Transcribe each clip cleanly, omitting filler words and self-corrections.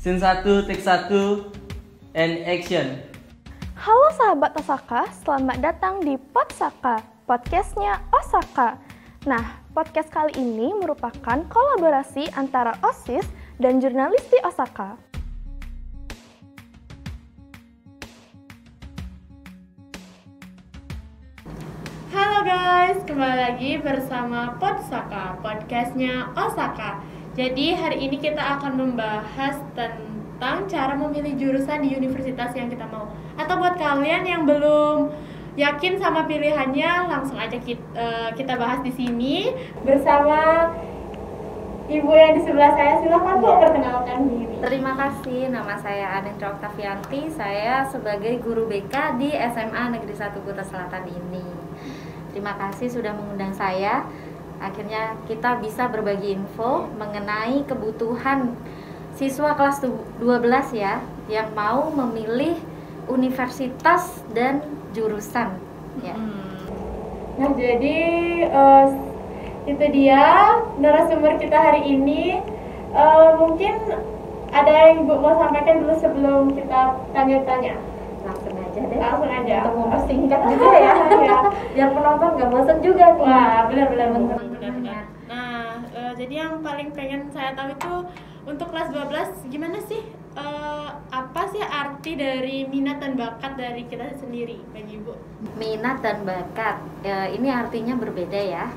Scene 1, take 1, and action. Halo sahabat Osaka, selamat datang di Podsaka, podcastnya Osaka. Nah, podcast kali ini merupakan kolaborasi antara OSIS dan jurnalis di Osaka. Halo guys, kembali lagi bersama Podsaka, podcastnya Osaka. Jadi hari ini kita akan membahas tentang cara memilih jurusan di universitas yang kita mau. Atau buat kalian yang belum yakin sama pilihannya, langsung aja kita bahas di sini bersama Ibu yang di sebelah saya. Silakan Bu, perkenalkan diri. Terima kasih, nama saya Anindra Oktavianti. Saya sebagai guru BK di SMA Negeri 1 Kuta Selatan ini. Terima kasih sudah mengundang saya. Akhirnya kita bisa berbagi info mengenai kebutuhan siswa kelas 12 ya, yang mau memilih universitas dan jurusan ya. Nah, jadi itu dia narasumber kita hari ini. Mungkin ada yang Ibu mau sampaikan dulu sebelum kita tanya-tanya. Langsung aja deh. Langsung aja. Untuk mempersingkat juga ya. Biar penonton nggak bosan juga nih. Wah, benar-benar. Benar. Nah, jadi yang paling pengen saya tahu itu untuk kelas 12 gimana sih? Apa sih arti dari minat dan bakat dari kita sendiri bagi Ibu? Minat dan bakat, ini artinya berbeda ya.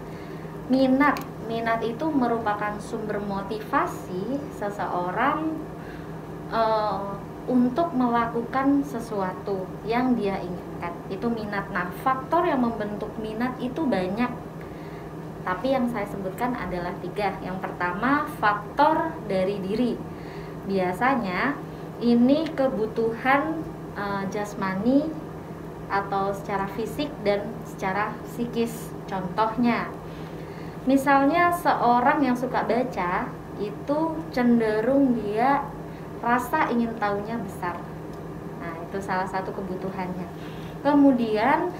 Minat itu merupakan sumber motivasi seseorang untuk melakukan sesuatu yang dia inginkan. Itu minat. Nah, faktor yang membentuk minat itu banyak, tapi yang saya sebutkan adalah 3. Yang pertama, faktor dari diri. Biasanya ini kebutuhan jasmani atau secara fisik dan secara psikis. Contohnya, misalnya seorang yang suka baca itu cenderung dia rasa ingin tahunya besar. Nah, itu salah satu kebutuhannya. Kemudian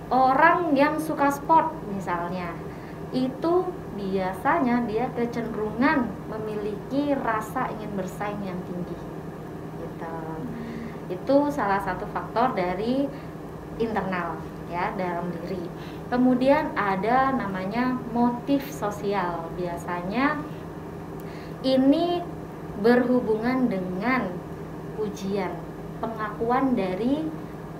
orang yang suka sport misalnya, itu biasanya dia kecenderungan memiliki rasa ingin bersaing yang tinggi gitu. Itu salah satu faktor dari internal ya, dalam diri. Kemudian ada namanya motif sosial. Biasanya ini berhubungan dengan pujian, pengakuan dari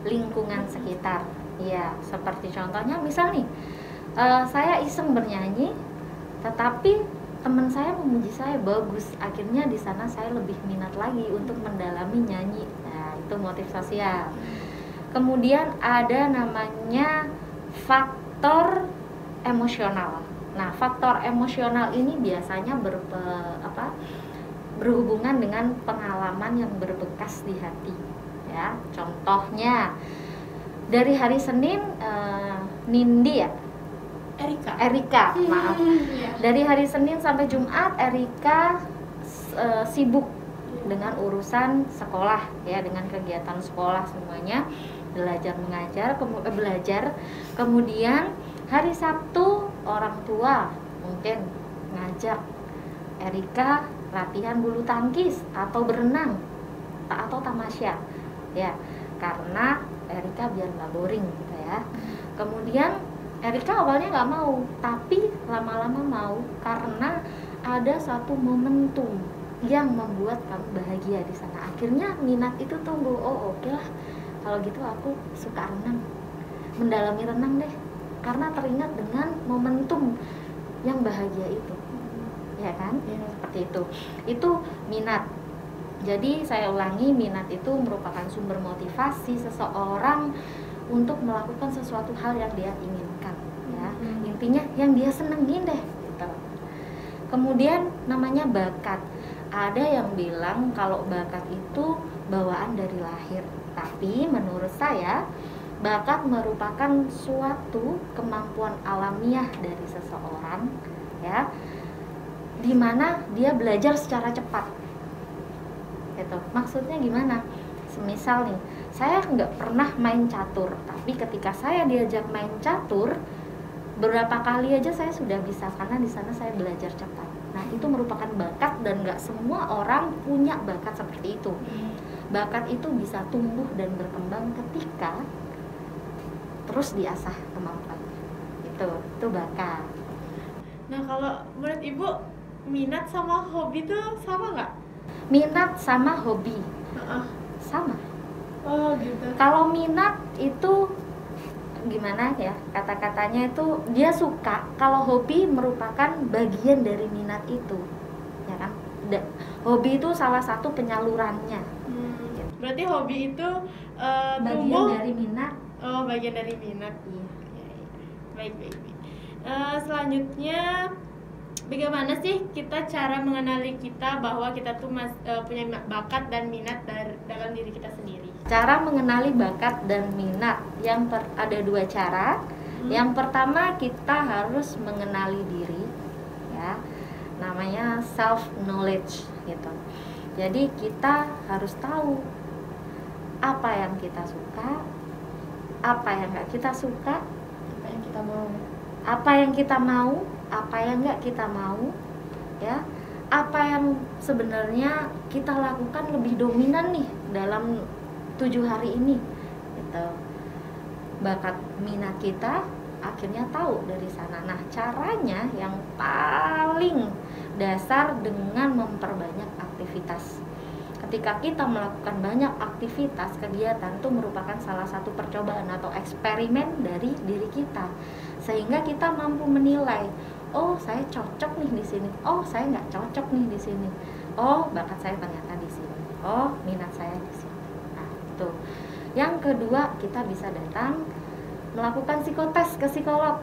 lingkungan sekitar. Ya, seperti contohnya misal nih, saya iseng bernyanyi, tetapi teman saya memuji saya bagus. Akhirnya di sana saya lebih minat lagi untuk mendalami nyanyi. Nah, itu motif sosial. Kemudian ada namanya faktor emosional. Nah, faktor emosional ini biasanya berhubungan dengan pengalaman yang berbekas di hati. Ya, contohnya dari hari Senin, Nindi ya. Erika, maaf. Dari hari Senin sampai Jumat, Erika sibuk dengan urusan sekolah ya, dengan kegiatan sekolah semuanya, belajar mengajar, belajar. Kemudian hari Sabtu orang tua mungkin ngajak Erika latihan bulu tangkis atau berenang atau tamasya ya, karena Erika biar nggak boring gitu ya. Kemudian Erika awalnya nggak mau, tapi lama-lama mau karena ada satu momentum yang membuat kamu bahagia di sana. Akhirnya minat itu tumbuh. Oh, oke lah, kalau gitu aku suka renang, mendalami renang deh, karena teringat dengan momentum yang bahagia itu, ya kan? Seperti itu minat. Jadi saya ulangi, minat itu merupakan sumber motivasi seseorang untuk melakukan sesuatu hal yang dia inginkan ya. Intinya yang dia senengin deh gitu. Kemudian namanya bakat. Ada yang bilang kalau bakat itu bawaan dari lahir, tapi menurut saya bakat merupakan suatu kemampuan alamiah dari seseorang ya, dimana dia belajar secara cepat gitu. Maksudnya gimana? Semisal nih, saya nggak pernah main catur, tapi ketika saya diajak main catur, beberapa kali aja saya sudah bisa karena di sana saya belajar cepat. Nah, itu merupakan bakat dan nggak semua orang punya bakat seperti itu. Bakat itu bisa tumbuh dan berkembang ketika terus diasah kemampuannya. Itu bakat. Nah, kalau menurut Ibu, minat sama hobi tuh sama nggak? Minat sama hobi sama. Oh gitu. Kalau minat itu gimana ya, kata-katanya itu dia suka. Kalau hobi merupakan bagian dari minat itu, ya kan? Hobi itu salah satu penyalurannya. Berarti hobi itu bagian dari minat. Oh, bagian dari minat. Iya. Baik. Selanjutnya, bagaimana sih kita cara mengenali kita bahwa kita tuh punya bakat dan minat dalam diri kita sendiri? Cara mengenali bakat dan minat ada dua cara. Yang pertama, kita harus mengenali diri, ya, namanya self knowledge gitu. Jadi kita harus tahu apa yang kita suka, apa yang nggak kita suka, Apa yang kita mau? apa yang kita mau, apa yang nggak kita mau, ya, apa yang sebenarnya kita lakukan lebih dominan nih dalam 7 hari ini, gitu. Bakat minat kita akhirnya tahu dari sana. Nah, caranya yang paling dasar dengan memperbanyak aktivitas. Ketika kita melakukan banyak aktivitas, kegiatan itu merupakan salah satu percobaan atau eksperimen dari diri kita, sehingga kita mampu menilai, oh saya cocok nih di sini, oh saya nggak cocok nih di sini, oh bakat saya ternyata di sini, oh minat saya di sini. Nah, itu. Yang kedua, kita bisa datang melakukan psikotes ke psikolog.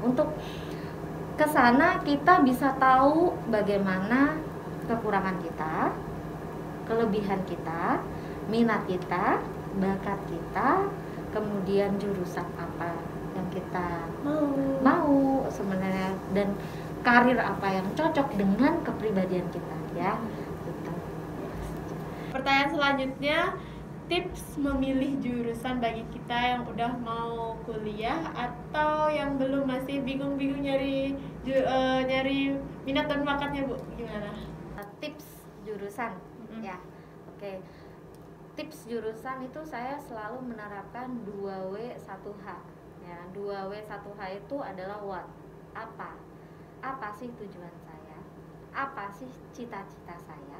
Untuk ke sana kita bisa tahu bagaimana kekurangan kita, kelebihan kita, minat kita, bakat kita, kemudian jurusan apa yang kita mau sebenarnya, dan karir apa yang cocok dengan kepribadian kita, ya. Gitu. Pertanyaan selanjutnya, tips memilih jurusan bagi kita yang udah mau kuliah atau yang belum, masih bingung-bingung nyari minat dan bakatnya, Bu. Gimana? Tips jurusan, ya. Oke. Tips jurusan itu saya selalu menerapkan 2W1H. Ya, 2W1H itu adalah what? Apa? Apa sih tujuan saya? Apa sih cita-cita saya?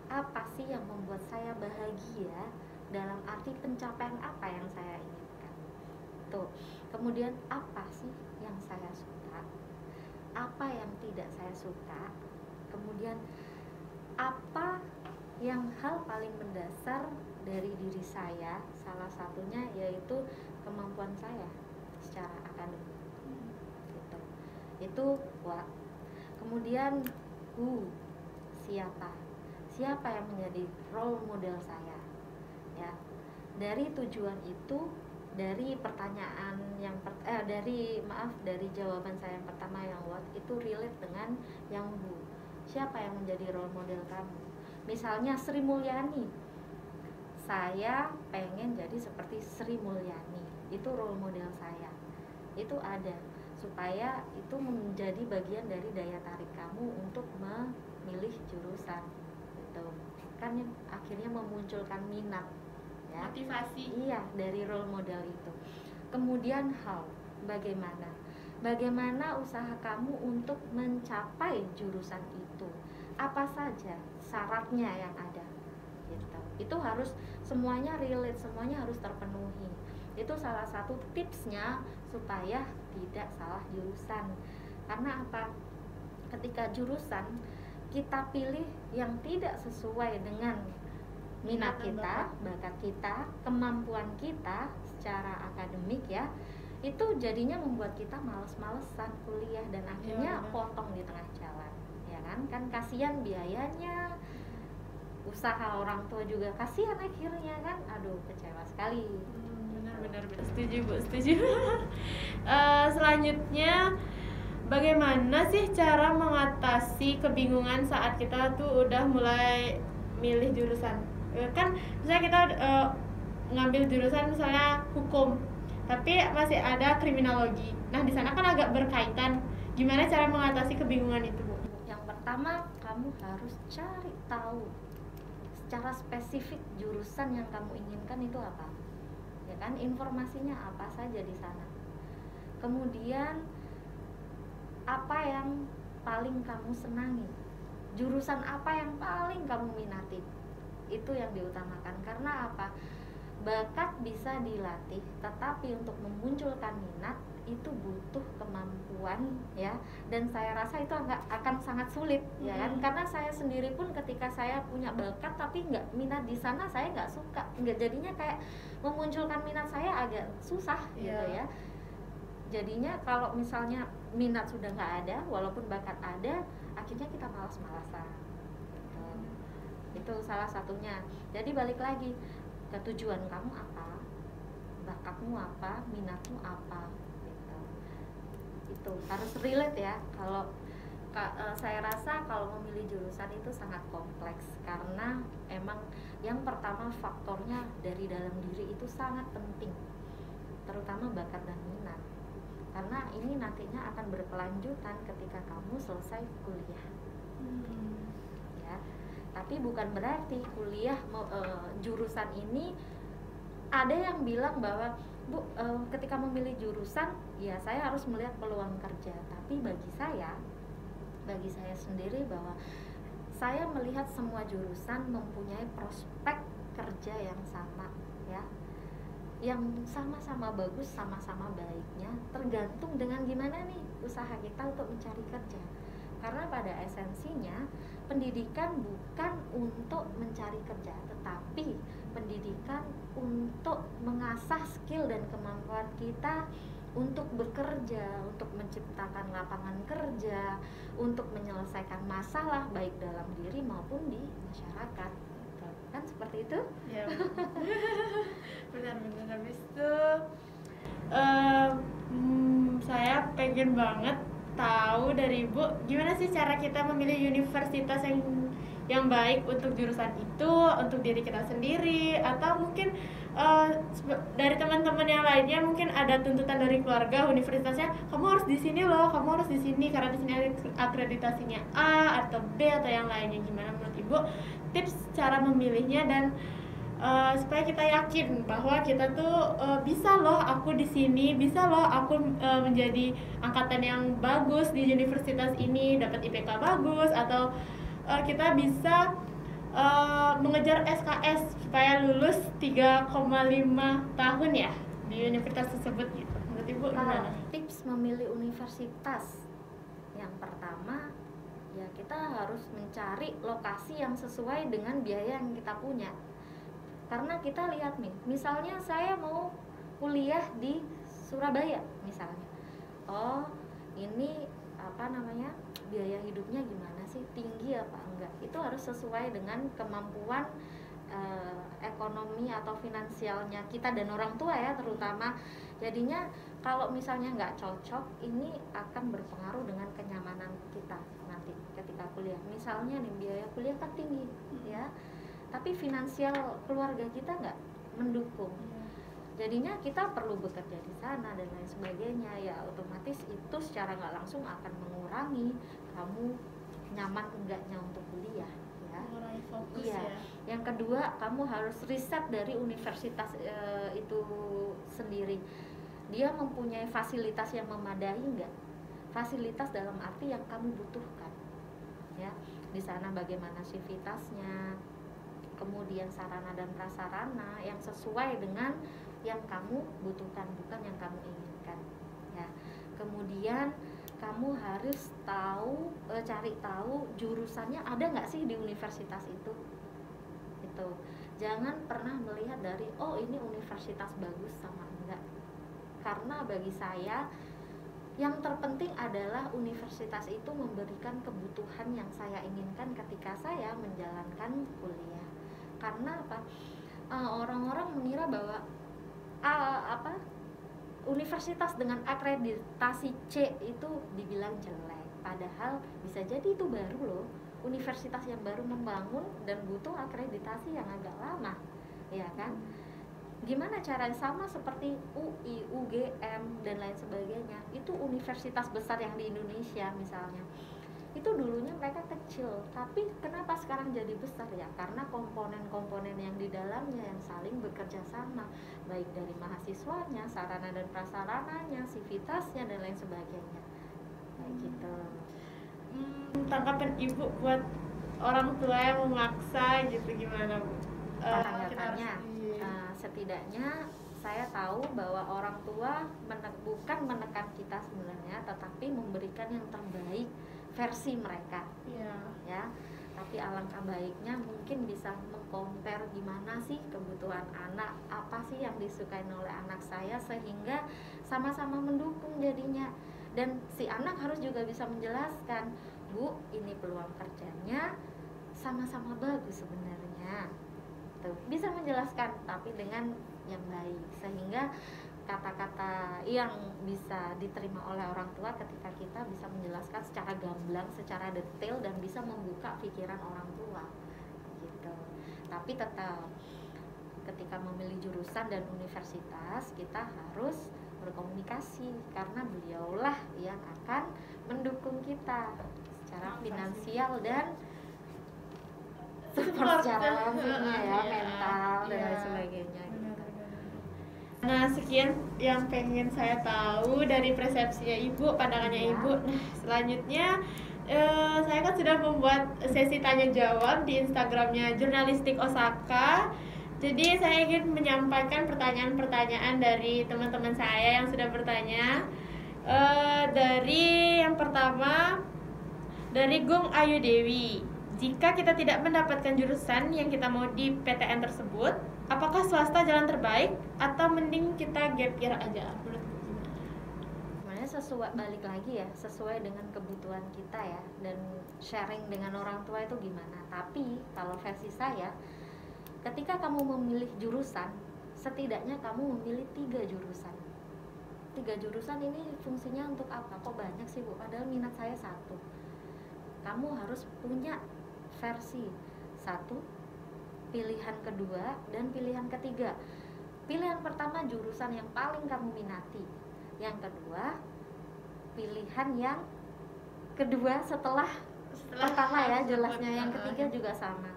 Apa sih yang membuat saya bahagia? Dalam arti pencapaian apa yang saya inginkan. Tuh. Kemudian apa sih yang saya suka? Apa yang tidak saya suka? Kemudian apa yang hal paling mendasar dari diri saya, salah satunya yaitu kemampuan saya secara akademik. Gitu. Itu what. Kemudian who, siapa yang menjadi role model saya, ya. Dari tujuan itu, dari pertanyaan yang dari jawaban saya yang pertama yang what itu relate dengan yang who. Siapa yang menjadi role model kamu? Misalnya Sri Mulyani, saya pengen jadi seperti Sri Mulyani, itu role model saya. Itu ada, supaya itu menjadi bagian dari daya tarik kamu untuk memilih jurusan, gitu. Kan yang akhirnya memunculkan minat, ya. Motivasi. Iya, dari role model itu. Kemudian how, bagaimana usaha kamu untuk mencapai jurusan itu, apa saja syaratnya yang ada, gitu. Itu harus semuanya relate, semuanya harus terpenuhi. Itu salah satu tipsnya supaya tidak salah jurusan. Karena apa? Ketika jurusan kita pilih yang tidak sesuai dengan minat kita, bakat kita, kemampuan kita secara akademik, ya, itu jadinya membuat kita males-malesan kuliah dan akhirnya potong di tengah jalan, ya kan kasihan biayanya, usaha orang tua juga kasihan akhirnya kan, aduh kecewa sekali. Benar, setuju, Bu, setuju. Selanjutnya, bagaimana sih cara mengatasi kebingungan saat kita tuh udah mulai milih jurusan? Kan misalnya kita ngambil jurusan misalnya hukum, tapi masih ada kriminologi. Nah, di sana kan agak berkaitan. Gimana cara mengatasi kebingungan itu, Bu? Yang pertama, kamu harus cari tahu secara spesifik jurusan yang kamu inginkan itu apa. Ya kan, informasinya apa saja di sana. Kemudian apa yang paling kamu senangi, jurusan apa yang paling kamu minati, itu yang diutamakan. Karena apa? Bakat bisa dilatih, tetapi untuk memunculkan minat itu butuh kemampuan, ya. Dan saya rasa itu akan sangat sulit, ya kan? Karena saya sendiri pun ketika saya punya bakat tapi nggak minat di sana, saya nggak suka, nggak, jadinya kayak memunculkan minat saya agak susah, gitu ya. Jadinya kalau misalnya minat sudah nggak ada, walaupun bakat ada, akhirnya kita malas-malasan, gitu. Itu salah satunya. Jadi balik lagi ke tujuan kamu apa, bakatmu apa, minatmu apa, gitu. Itu harus relate ya. Kalau saya rasa kalau memilih jurusan itu sangat kompleks, karena emang yang pertama faktornya dari dalam diri itu sangat penting, terutama bakat dan minat. Karena ini nantinya akan berkelanjutan ketika kamu selesai kuliah. Ya. Tapi bukan berarti kuliah jurusan ini, ada yang bilang bahwa Bu, ketika memilih jurusan ya saya harus melihat peluang kerja. Tapi bagi saya sendiri bahwa saya melihat semua jurusan mempunyai prospek kerja yang sama, ya, yang sama-sama bagus, sama-sama baiknya, tergantung dengan gimana nih usaha kita untuk mencari kerja. Karena pada esensinya pendidikan bukan untuk mencari kerja, tetapi pendidikan untuk mengasah skill dan kemampuan kita untuk bekerja, untuk menciptakan lapangan kerja, untuk menyelesaikan masalah baik dalam diri maupun di masyarakat. Kan seperti itu? Ya, benar-benar. Habis itu saya pengen banget tahu dari Ibu, gimana sih cara kita memilih universitas yang baik untuk jurusan itu, untuk diri kita sendiri, atau mungkin dari teman-teman yang lainnya mungkin ada tuntutan dari keluarga, universitasnya kamu harus di sini loh, kamu harus di sini karena di sini akreditasinya A atau B atau yang lainnya. Gimana menurut Ibu tips cara memilihnya, dan supaya kita yakin bahwa kita tuh bisa loh aku di sini, bisa loh aku menjadi angkatan yang bagus di universitas ini, dapat IPK bagus, atau kita bisa mengejar SKS supaya lulus 3,5 tahun ya di universitas tersebut gitu. Menurut Ibu gimana? Tips memilih universitas, yang pertama ya kita harus mencari lokasi yang sesuai dengan biaya yang kita punya. Karena kita lihat nih, misalnya saya mau kuliah di Surabaya misalnya, oh ini biaya hidupnya gimana sih, tinggi apa enggak, itu harus sesuai dengan kemampuan ekonomi atau finansialnya kita dan orang tua ya terutama. Jadinya kalau misalnya nggak cocok, ini akan berpengaruh dengan kenyamanan kita nanti ketika kuliah. Misalnya nih biaya kuliah kan tinggi ya, tapi finansial keluarga kita nggak mendukung, jadinya kita perlu bekerja di sana dan lain sebagainya, ya otomatis itu secara nggak langsung akan mengurangi kamu nyaman enggaknya untuk kuliah ya. Mengurangi fokus Iya. ya. Yang kedua, kamu harus riset dari universitas itu sendiri, dia mempunyai fasilitas yang memadai nggak, fasilitas dalam arti yang kamu butuhkan ya. Di sana bagaimana sivitasnya, kemudian sarana dan prasarana yang sesuai dengan yang kamu butuhkan, bukan yang kamu inginkan ya. Kemudian kamu harus cari tahu jurusannya ada nggak sih di universitas itu. Jangan pernah melihat dari oh ini universitas bagus sama enggak, karena bagi saya yang terpenting adalah universitas itu memberikan kebutuhan yang saya inginkan ketika saya menjalankan kuliah. Karena apa? Orang-orang mengira bahwa universitas dengan akreditasi C itu dibilang jelek, padahal bisa jadi itu baru loh, universitas yang baru membangun dan butuh akreditasi yang agak lama, ya kan? Gimana cara sama seperti UI, UGM dan lain sebagainya, itu universitas besar yang di Indonesia misalnya, itu dulunya mereka kecil, tapi kenapa sekarang jadi besar ya? Karena komponen-komponen yang di dalamnya yang saling bekerja sama, baik dari mahasiswanya, sarana dan prasarananya, sivitasnya dan lain sebagainya, kayak gitu. Tanggapan ibu buat orang tua yang memaksa gitu gimana Bu? Tanggapannya, setidaknya saya tahu bahwa orang tua bukan menekan kita sebenarnya, tetapi memberikan yang terbaik versi mereka. Ya, tapi alangkah baiknya mungkin bisa mengcompare gimana sih kebutuhan anak, apa sih yang disukai oleh anak saya, sehingga sama-sama mendukung jadinya. Dan si anak harus juga bisa menjelaskan, Bu, ini peluang kerjanya sama-sama bagus sebenarnya. Tuh, bisa menjelaskan tapi dengan yang baik, sehingga kata-kata yang bisa diterima oleh orang tua ketika kita bisa menjelaskan secara gamblang, secara detail, dan bisa membuka pikiran orang tua gitu. Tapi tetap ketika memilih jurusan dan universitas, kita harus berkomunikasi karena beliaulah yang akan mendukung kita secara finansial dan support secara langsungnya ya, mental dan lain sebagainya gitu. Nah, sekian yang pengen saya tahu dari persepsinya Ibu, pandangannya Ibu. Nah, selanjutnya saya kan sudah membuat sesi tanya jawab di Instagramnya Jurnalistik Osaka. Jadi saya ingin menyampaikan pertanyaan-pertanyaan dari teman-teman saya yang sudah bertanya. Dari yang pertama, dari Gung Ayu Dewi. Jika kita tidak mendapatkan jurusan yang kita mau di PTN tersebut, apakah swasta jalan terbaik atau mending kita gap year aja? Menurut gimana? Sebenarnya sesuai, balik lagi ya, sesuai dengan kebutuhan kita ya, dan sharing dengan orang tua itu gimana. Tapi kalau versi saya, ketika kamu memilih jurusan, setidaknya kamu memilih 3 jurusan. 3 jurusan ini fungsinya untuk apa? Kok banyak sih Bu? Padahal minat saya 1. Kamu harus punya versi 1, pilihan kedua, dan pilihan ketiga. Pilihan pertama jurusan yang paling kamu minati. Yang kedua, pilihan yang kedua setelah pertama ya, jelasnya. Yang ketiga juga sama.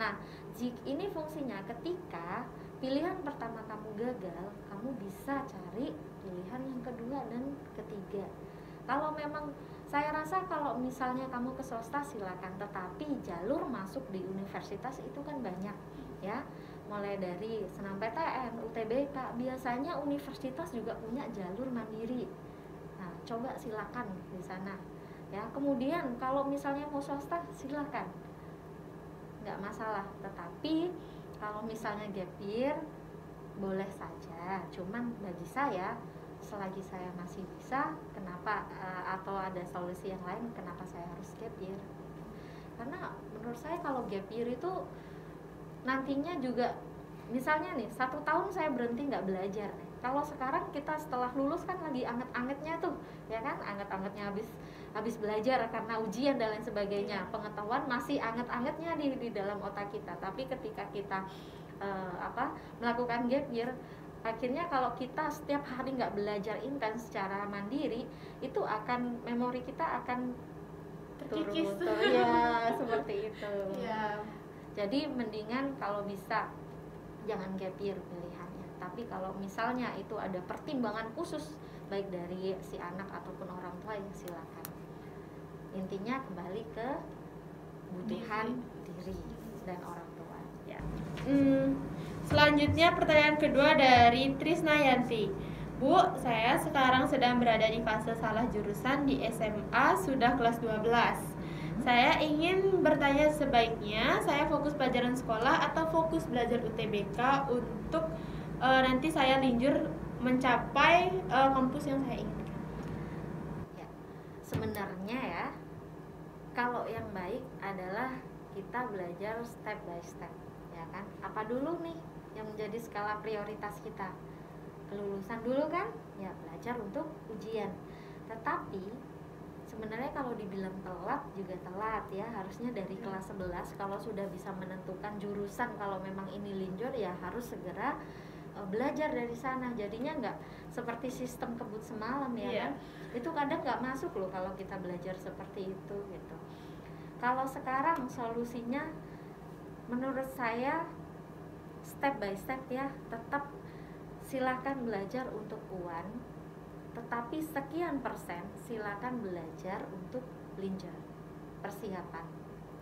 Nah, ini fungsinya ketika pilihan pertama kamu gagal, kamu bisa cari pilihan yang kedua dan ketiga. Kalau memang saya rasa kalau misalnya kamu ke swasta silakan, tetapi jalur masuk di universitas itu kan banyak ya. Mulai dari SNMPTN, UTBK, biasanya universitas juga punya jalur mandiri. Nah, coba silakan di sana ya. Kemudian kalau misalnya mau swasta silakan, nggak masalah. Tetapi kalau misalnya gap year boleh saja, cuman bagi saya selagi saya masih bisa, kenapa atau ada solusi yang lain, kenapa saya harus gap year? Karena menurut saya kalau gap year itu nantinya juga, misalnya nih 1 tahun saya berhenti nggak belajar nih. Kalau sekarang kita setelah lulus kan lagi anget-angetnya tuh, ya kan, anget-angetnya habis belajar karena ujian dan lain sebagainya. Pengetahuan masih anget-angetnya di dalam otak kita. Tapi ketika kita melakukan gap year, akhirnya kalau kita setiap hari nggak belajar intens secara mandiri, itu akan memori kita akan turun ya, seperti itu ya. Jadi mendingan kalau bisa jangan gap year pilihannya. Tapi kalau misalnya itu ada pertimbangan khusus baik dari si anak ataupun orang tua, ya silakan. Intinya kembali ke kebutuhan diri dan orang tua ya. Selanjutnya pertanyaan kedua dari Trisnayanti. Bu, saya sekarang sedang berada di fase salah jurusan di SMA, sudah kelas 12. Saya ingin bertanya, sebaiknya saya fokus pelajaran sekolah atau fokus belajar UTBK untuk nanti saya linjur mencapai kampus yang saya inginkan. Ya, sebenarnya ya, kalau yang baik adalah kita belajar step by step, ya kan? Apa dulu nih yang menjadi skala prioritas kita? Kelulusan dulu kan? Ya, belajar untuk ujian. Tetapi sebenarnya kalau dibilang telat juga telat ya. Harusnya dari kelas 11 kalau sudah bisa menentukan jurusan, kalau memang ini linjur ya harus segera belajar dari sana, jadinya nggak seperti sistem kebut semalam ya kan? Itu kadang nggak masuk loh kalau kita belajar seperti itu gitu. Kalau sekarang solusinya menurut saya step by step ya, tetap silakan belajar untuk UAN, tetapi sekian persen silakan belajar untuk linjar persiapan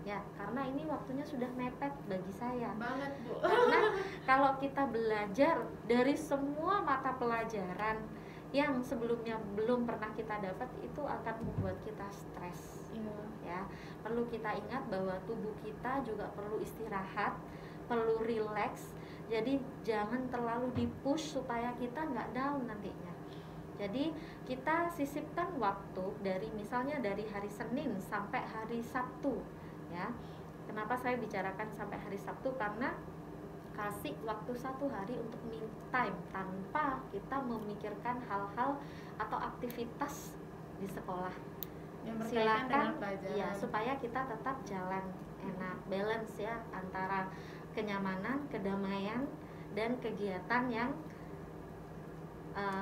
ya, karena ini waktunya sudah mepet bagi saya banget Bu. karena kalau kita belajar dari semua mata pelajaran yang sebelumnya belum pernah kita dapat, itu akan membuat kita stres ya. Perlu kita ingat bahwa tubuh kita juga perlu istirahat, perlu rileks. Jadi jangan terlalu dipush supaya kita nggak down nantinya. Jadi kita sisipkan waktu dari misalnya dari hari Senin sampai hari Sabtu ya. Kenapa saya bicarakan sampai hari Sabtu? Karena kasih waktu 1 hari untuk me time tanpa kita memikirkan hal-hal atau aktivitas di sekolah. Silakan ya, supaya kita tetap jalan enak, balance ya antara kenyamanan, kedamaian, dan kegiatan yang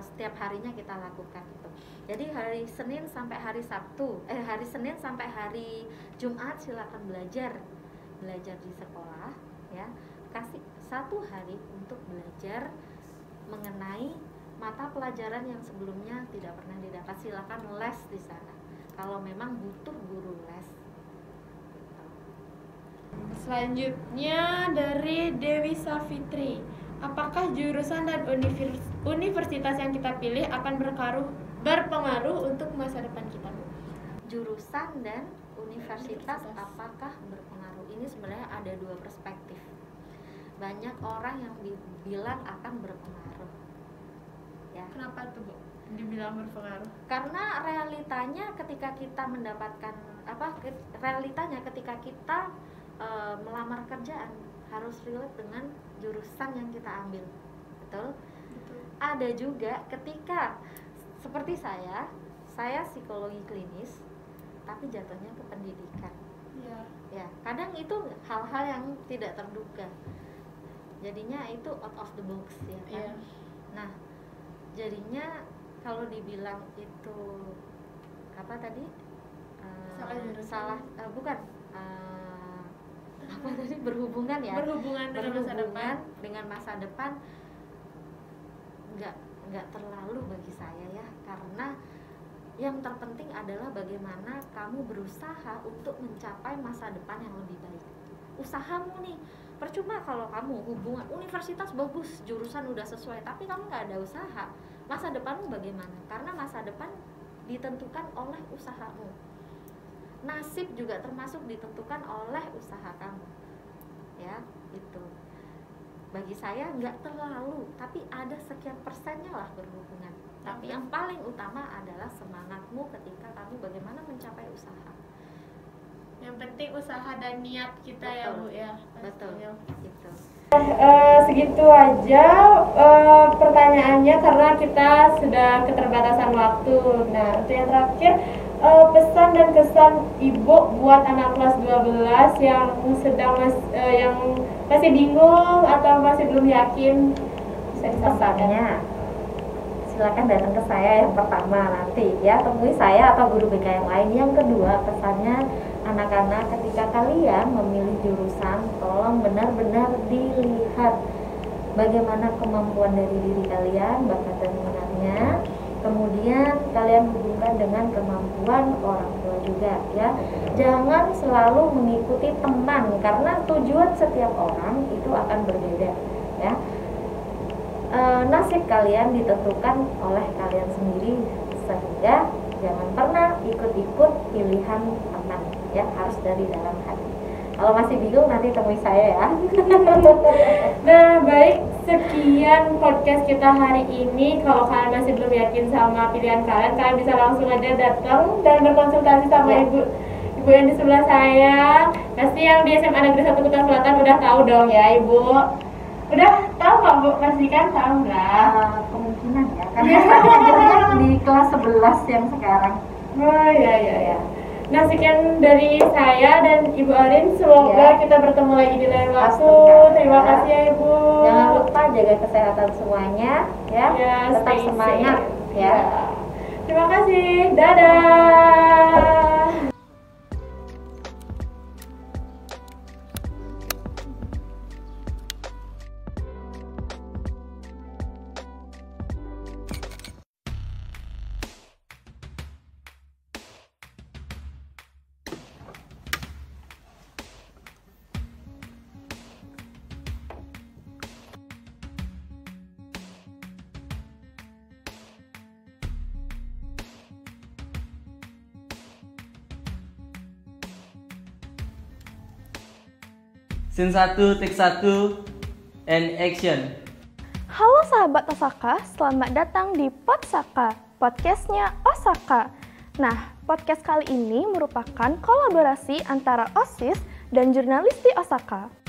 setiap harinya kita lakukan itu. Jadi hari Senin sampai hari Sabtu, hari Senin sampai hari Jumat silakan belajar di sekolah ya. Kasih 1 hari untuk belajar mengenai mata pelajaran yang sebelumnya tidak pernah didapat. Silakan les di sana kalau memang butuh guru les. Selanjutnya dari Dewi Safitri, apakah jurusan dan universitas yang kita pilih akan berpengaruh untuk masa depan kita, Bu? Jurusan dan universitas apakah berpengaruh? Ini sebenarnya ada 2 perspektif. Banyak orang yang bilang akan berpengaruh ya. Kenapa tuh, Bu, dibilang berpengaruh? Karena realitanya ketika kita mendapatkan ketika kita melamar kerjaan harus relate dengan jurusan yang kita ambil. Betul? Ada juga ketika seperti saya psikologi klinis tapi jatuhnya ke pendidikan. Ya, kadang itu hal-hal yang tidak terduga. Jadinya itu out of the box ya kan. Nah, jadinya kalau dibilang itu apa tadi? Berhubungan dengan masa depan nggak terlalu bagi saya ya, karena yang terpenting adalah bagaimana kamu berusaha untuk mencapai masa depan yang lebih baik. Usahamu nih, percuma kalau kamu hubungan universitas bagus, jurusan udah sesuai, tapi kamu nggak ada usaha, masa depanmu bagaimana? Karena masa depan ditentukan oleh usahamu. Nasib juga termasuk ditentukan oleh usaha kamu ya, itu bagi saya nggak terlalu, tapi ada sekian persennya lah berhubungan. Tapi yang paling utama adalah semangatmu ketika kamu bagaimana mencapai usaha. Yang penting usaha dan niat kita. Betul. Ya Bu ya. Betul itu. Segitu aja pertanyaannya karena kita sudah keterbatasan waktu. Nah, untuk yang terakhir, pesan dan kesan Ibu buat anak kelas 12 yang yang masih bingung atau masih belum yakin, bisa disampaikan. Silakan datang ke saya yang pertama, nanti ya temui saya atau guru BK yang lain. Yang kedua, pesannya anak-anak ketika kalian memilih jurusan, tolong benar-benar dilihat bagaimana kemampuan dari diri kalian, bakat dan minatnya. Kemudian kalian hubungkan dengan kemampuan orang tua juga ya. Jangan selalu mengikuti teman, karena tujuan setiap orang itu akan berbeda ya. Nasib kalian ditentukan oleh kalian sendiri, sehingga jangan pernah ikut-ikut pilihan teman ya, harus dari dalam hati. Kalau masih bingung nanti temui saya ya. Nah, baik, sekian podcast kita hari ini. Kalau kalian masih belum yakin sama pilihan kalian bisa langsung aja datang dan berkonsultasi sama ibu yang di sebelah saya. Pasti yang di SMA Negeri 1 Kuta Selatan udah tahu dong ya, Ibu. Udah tahu nggak, Bu? Pasti kan tahu nggak? Kemungkinan ya, karena saya ngajarnya di kelas 11 yang sekarang. Oh ya. Nah, sekian dari saya dan Ibu Arin. Semoga kita bertemu lagi di lain waktu. Terima kasih ya, Ibu. Jangan lupa jaga kesehatan semuanya ya. Tetap stay semangat safe. ya. Terima kasih. Dadah. Scene 1, take 1, and action. Halo sahabat Osaka, selamat datang di Podsaka, podcastnya Osaka. Nah, podcast kali ini merupakan kolaborasi antara OSIS dan jurnalis di Osaka.